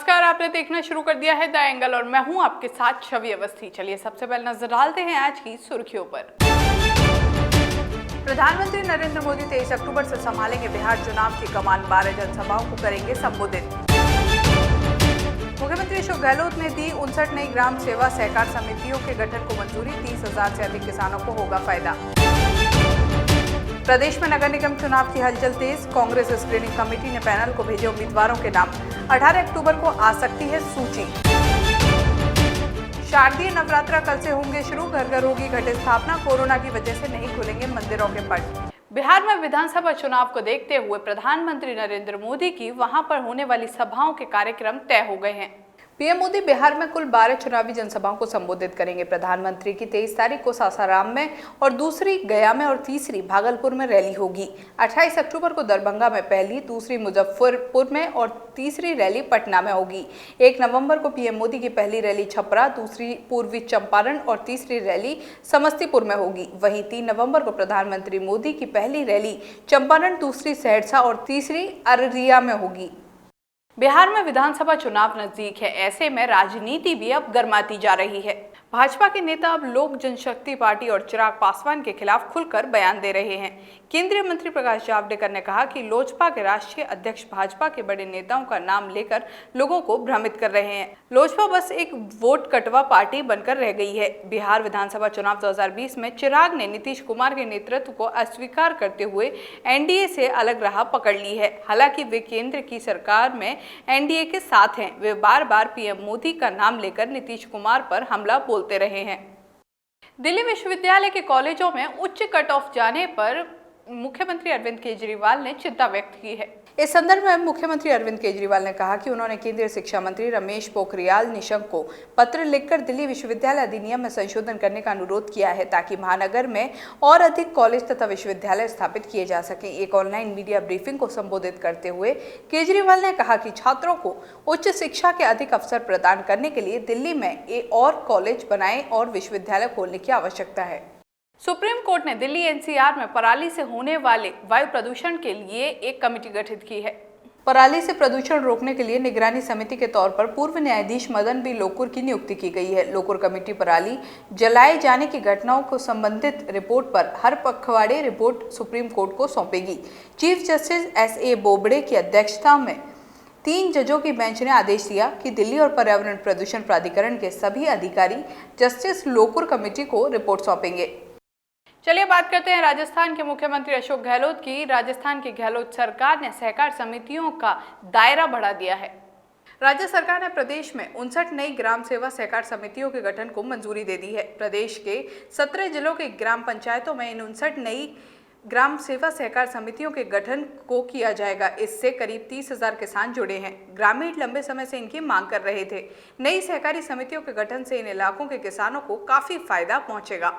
नमस्कार, आपने देखना शुरू कर दिया है द एंगल और मैं हूं आपके साथ छवि अवस्थी। चलिए सबसे पहले नजर डालते हैं आज की सुर्खियों पर। प्रधानमंत्री नरेंद्र मोदी 23 अक्टूबर से संभालेंगे बिहार चुनाव की कमान, 12 जनसभाओं को करेंगे संबोधित। मुख्यमंत्री अशोक गहलोत ने दी 59 नई ग्राम सेवा सहकार समितियों के गठन को मंजूरी, 30,000 से अधिक किसानों को होगा फायदा। प्रदेश में नगर निगम चुनाव की हलचल तेज, कांग्रेस स्क्रीनिंग कमेटी ने पैनल को भेजे उम्मीदवारों के नाम, 18 अक्टूबर को आ सकती है सूची। शारदीय नवरात्रा कल से होंगे शुरू, घर घर होगी घट स्थापना, कोरोना की वजह से नहीं खुलेंगे मंदिरों के पट। बिहार में विधानसभा चुनाव को देखते हुए प्रधानमंत्री नरेंद्र मोदी की वहां पर होने वाली सभाओं के कार्यक्रम तय हो गए हैं। पीएम मोदी बिहार में कुल 12 चुनावी जनसभाओं को संबोधित करेंगे। प्रधानमंत्री की 23 तारीख को सासाराम में और दूसरी गया में और तीसरी भागलपुर में रैली होगी। 28 अक्टूबर को दरभंगा में पहली, दूसरी मुजफ्फरपुर में और तीसरी रैली पटना में होगी। 1 नवंबर को पीएम मोदी की पहली रैली छपरा, दूसरी पूर्वी चंपारण और तीसरी रैली समस्तीपुर में होगी। वहीं 3 नवंबर को प्रधानमंत्री मोदी की पहली रैली चंपारण, दूसरी सहरसा और तीसरी अररिया में होगी। बिहार में विधानसभा चुनाव नजदीक है, ऐसे में राजनीति भी अब गर्माती जा रही है। भाजपा के नेता अब लोक जनशक्ति पार्टी और चिराग पासवान के खिलाफ खुलकर बयान दे रहे हैं। केंद्रीय मंत्री प्रकाश जावड़ेकर ने कहा कि लोजपा के राष्ट्रीय अध्यक्ष भाजपा के बड़े नेताओं का नाम लेकर लोगों को भ्रमित कर रहे हैं। लोजपा बस एक वोट कटवा पार्टी बनकर रह गई है। बिहार विधानसभा चुनाव 2020 में चिराग ने नीतीश कुमार के नेतृत्व को अस्वीकार करते हुए एनडीए से अलग राह पकड़ ली है। हालांकि वे केंद्र की सरकार में एनडीए के साथ हैं। वे बार बार पीएम मोदी का नाम लेकर नीतीश कुमार पर हमला बोलते रहे हैं। दिल्ली विश्वविद्यालय के कॉलेजों में उच्च कट ऑफ जाने पर मुख्यमंत्री अरविंद केजरीवाल ने चिंता व्यक्त की है। इस संदर्भ में मुख्यमंत्री अरविंद केजरीवाल ने कहा कि उन्होंने केंद्रीय शिक्षा मंत्री रमेश पोखरियाल निशंक को पत्र लिखकर दिल्ली विश्वविद्यालय अधिनियम में संशोधन करने का अनुरोध किया है, ताकि महानगर में और अधिक कॉलेज तथा विश्वविद्यालय स्थापित किए जा सके। एक ऑनलाइन मीडिया ब्रीफिंग को संबोधित करते हुए केजरीवाल ने कहा कि छात्रों को उच्च शिक्षा के अधिक अवसर प्रदान करने के लिए दिल्ली में और कॉलेज बनाए और विश्वविद्यालय खोलने की आवश्यकता है। सुप्रीम कोर्ट ने दिल्ली एनसीआर में पराली से होने वाले वायु प्रदूषण के लिए एक कमेटी गठित की है। पराली से प्रदूषण रोकने के लिए निगरानी समिति के तौर पर पूर्व न्यायाधीश मदन बी लोकुर की नियुक्ति की गई है। लोकुर कमेटी पराली जलाए जाने की घटनाओं को संबंधित रिपोर्ट पर हर पखवाड़े रिपोर्ट सुप्रीम कोर्ट को सौंपेगी। Chief justice एस.ए. बोबड़े की अध्यक्षता में 3 जजों की बेंच ने आदेश दिया कि दिल्ली और पर्यावरण प्रदूषण प्राधिकरण के सभी अधिकारी जस्टिस लोकुर कमेटी को रिपोर्ट सौंपेंगे। चलिए बात करते हैं राजस्थान के मुख्यमंत्री अशोक गहलोत की। राजस्थान की गहलोत सरकार ने सहकार समितियों का दायरा बढ़ा दिया है। राज्य सरकार ने प्रदेश में 59 नई ग्राम सेवा सहकार समितियों के गठन को मंजूरी दे दी है। प्रदेश के 17 जिलों के ग्राम पंचायतों में इन 59 नई ग्राम सेवा सहकार समितियों के गठन को किया जाएगा। इससे करीब 30,000 किसान जुड़े हैं। ग्रामीण लंबे समय से इनकी मांग कर रहे थे। नई सहकारी समितियों के गठन से इन इलाकों के किसानों को काफी फायदा पहुंचेगा।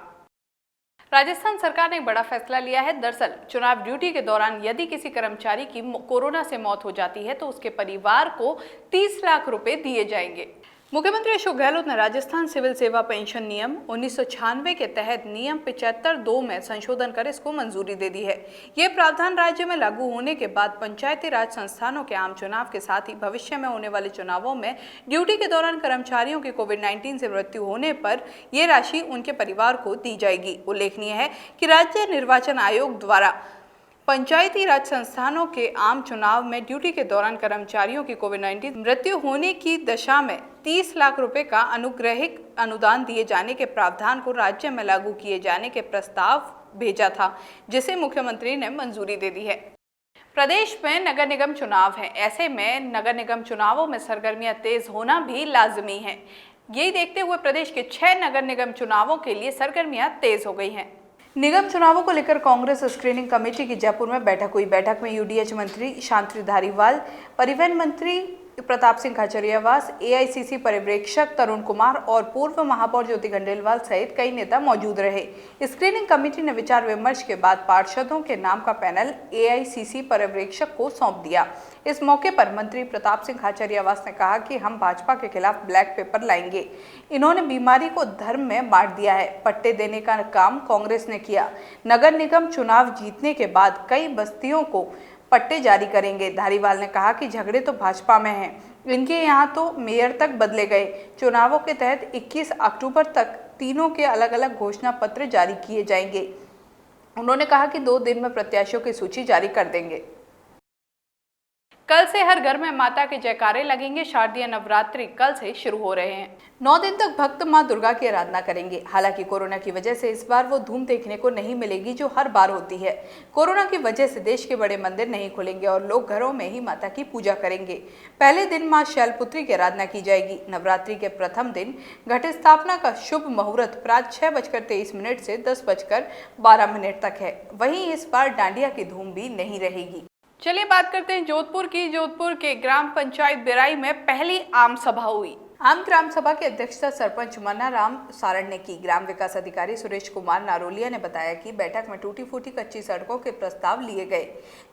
राजस्थान सरकार ने एक बड़ा फैसला लिया है। दरअसल चुनाव ड्यूटी के दौरान यदि किसी कर्मचारी की कोरोना से मौत हो जाती है तो उसके परिवार को 30 लाख रुपए दिए जाएंगे। मुख्यमंत्री अशोक गहलोत ने राजस्थान सिविल सेवा पेंशन नियम 1996 के तहत नियम 75(2) में संशोधन कर इसको मंजूरी दे दी है। यह प्रावधान राज्य में लागू होने के बाद पंचायती राज संस्थानों के आम चुनाव के साथ ही भविष्य में होने वाले चुनावों में ड्यूटी के दौरान कर्मचारियों की कोविड-19 से मृत्यु होने पर यह राशि उनके परिवार को दी जाएगी। उल्लेखनीय है कि राज्य निर्वाचन आयोग द्वारा पंचायती राज संस्थानों के आम चुनाव में ड्यूटी के दौरान कर्मचारियों की कोविड-19 मृत्यु होने की दशा में 30 लाख रुपए का अनुग्रहिक अनुदान दिए जाने के प्रावधान को राज्य में लागू किए जाने के प्रस्ताव भेजा था, जिसे मुख्यमंत्री ने मंजूरी दे दी है। प्रदेश में नगर निगम चुनाव है, ऐसे में नगर निगम चुनावों में सरगर्मियां तेज होना भी लाजमी है। यही देखते हुए प्रदेश के 6 नगर निगम चुनावों के लिए सरगर्मियां तेज हो गई हैं। निगम चुनावों को लेकर कांग्रेस स्क्रीनिंग कमेटी की जयपुर में बैठक हुई। बैठक में यूडीएच मंत्री शांति धारीवाल, परिवहन मंत्री प्रताप सिंह खाचरियावास, एआईसीसी पर्यवेक्षक तरुण कुमार और पूर्व महापौर ज्योति खंडेलवाल सहित कई नेता मौजूद रहे। स्क्रीनिंग कमेटी ने विचार विमर्श के बाद पार्षदों के नाम का पैनल एआईसीसी पर्यवेक्षक को सौंप दिया। इस मौके पर मंत्री प्रताप सिंह खाचरियावास ने कहा कि हम भाजपा के खिलाफ ब्लैक पेपर लाएंगे। इन्होंने बीमारी को धर्म में बांट दिया है। पट्टे देने का काम कांग्रेस ने किया। नगर निगम चुनाव जीतने के बाद कई बस्तियों को पट्टे जारी करेंगे। धारीवाल ने कहा कि झगड़े तो भाजपा में हैं, इनके यहाँ तो मेयर तक बदले गए। चुनावों के तहत 21 अक्टूबर तक तीनों के अलग अलग घोषणा पत्र जारी किए जाएंगे। उन्होंने कहा कि 2 दिन में प्रत्याशियों की सूची जारी कर देंगे। कल से हर घर में माता के जयकारे लगेंगे। शारदीय नवरात्रि कल से शुरू हो रहे हैं। 9 दिन तक भक्त मां दुर्गा की आराधना करेंगे। हालांकि कोरोना की वजह से इस बार वो धूम देखने को नहीं मिलेगी जो हर बार होती है। कोरोना की वजह से देश के बड़े मंदिर नहीं खुलेंगे और लोग घरों में ही माता की पूजा करेंगे। पहले दिन मां शैलपुत्री की आराधना की जाएगी। नवरात्रि के प्रथम दिन घट स्थापना का शुभ मुहूर्त प्रातः 6:23 से 10:12 तक है। वहीं इस बार डांडिया की धूम भी नहीं रहेगी। चलिए बात करते हैं जोधपुर की। जोधपुर के ग्राम पंचायत बिराई में पहली आम सभा हुई। आम ग्राम सभा की अध्यक्षता सरपंच मन्नाराम सारण ने की। ग्राम विकास अधिकारी सुरेश कुमार नारोलिया ने बताया कि बैठक में टूटी फूटी कच्ची सड़कों के प्रस्ताव लिए गए।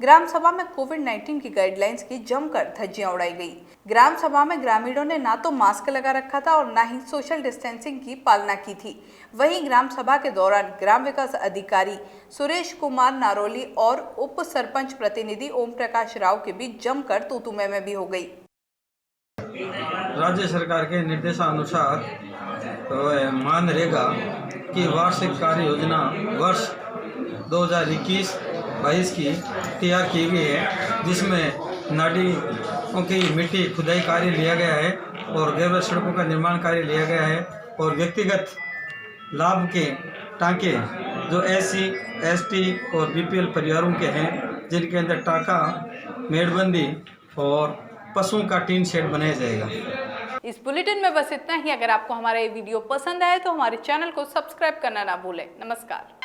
ग्राम सभा में कोविड-19 की गाइडलाइंस की जमकर धज्जियां उड़ाई गई। ग्राम सभा में ग्रामीणों ने ना तो मास्क लगा रखा था और ना ही सोशल डिस्टेंसिंग की पालना की थी। वहीं ग्राम सभा के दौरान ग्राम विकास अधिकारी सुरेश कुमार नारोली और उप सरपंच प्रतिनिधि ओम प्रकाश राव के बीच जमकर तू-तू मैं भी हो गई। राज्य सरकार के निर्देशानुसार मनरेगा की वार्षिक कार्य योजना वर्ष 2021-22 की तैयार की गई है, जिसमें नालियों की मिट्टी खुदाई कार्य लिया गया है और गैर सड़कों का निर्माण कार्य लिया गया है और व्यक्तिगत लाभ के टांके जो SC, ST और BPL परिवारों के हैं, जिनके अंदर टाका, मेड़बंदी और पशुओं का टीन शेड बनाया जाएगा। इस बुलेटिन में बस इतना ही। अगर आपको हमारा ये वीडियो पसंद आए तो हमारे चैनल को सब्सक्राइब करना ना भूलें। नमस्कार।